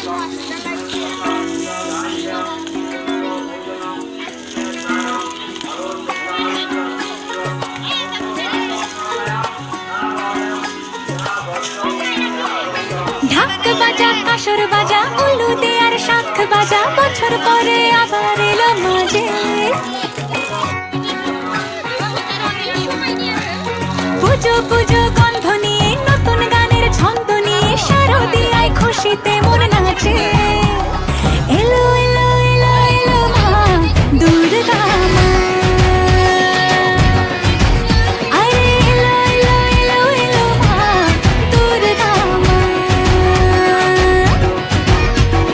ঢাক বাজা কাসর বাজা উলু দে আর শাখ বাজা বছর পরে আবার এলো মাঝে পুজো পুজো গন্ধ নিয়ে নতুন গানের ছন্দ নিয়ে শারদিয়ায় খুশিতে মন নাচে এলো এলো এলো এলো মা দুর্গা মা আরে এলো এলো এলো এলো মা দুর্গা মা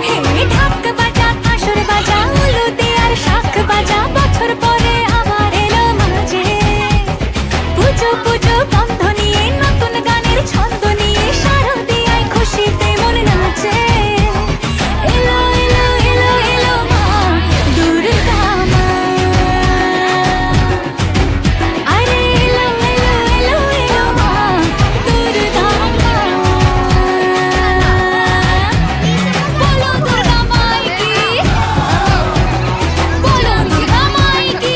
হে ঢাক বাজা কাসর বাজা উলু দে আর শাখ বাজা বছর পরে আবার এলো মাঝে পুজো পুজো গন্ধ নিয়ে নতুন গানের ছন্দ নিয়ে শারদিয়ায় খুশিতে মন নাচে এলো এলো এলো এলো মা দুর্গা মা আরে এলো এলো এলো এলো মা দুর্গা মা বলো দুর্গা মাই কি বলো দুর্গা মাই কি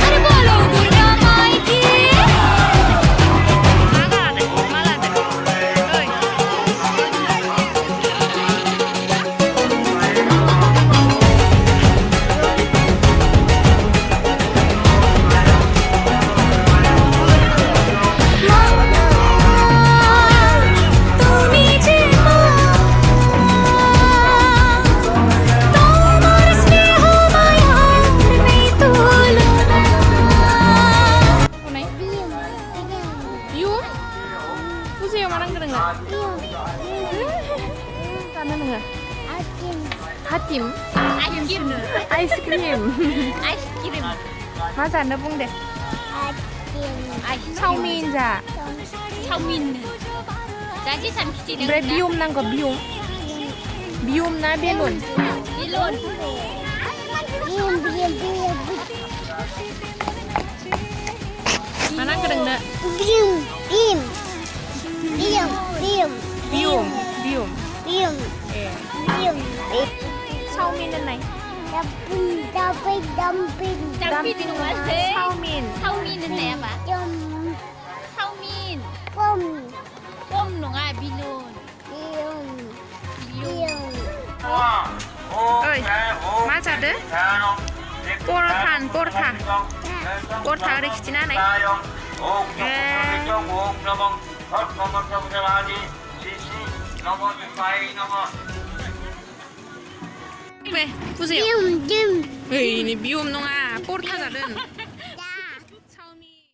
আরে বলো দুর্গা মাই কি তুমি যে মা তোমার স্নেহ মায়ার নেই তুলনা Yum? Pusiyo marang ka nga. Ano nga? Hatim. Ice cream. Ice cream. Masa na pong de. Chowmin ja. Chowmin. Jadi sampai Bre bium nang ko bium. Bium na belon. Bilon. Marang ka na. Bium, bium, bium, bium, Bium. Bium. bium, Eh. bium. Chowmin na nai. Dumping, dumping, dumping, Dumping itu apa? Chowmin. Chowmin itu apa? dum, Chowmin. bum, Bom nong ah bilon. bium, Bilon. bium. Ơi, 맞아 돼? 포르탄, 포르타. 포르타 그랬지나 나이. 왜? 보세요. Bium, bium. 에이, 니 미움 농아 포르타다른.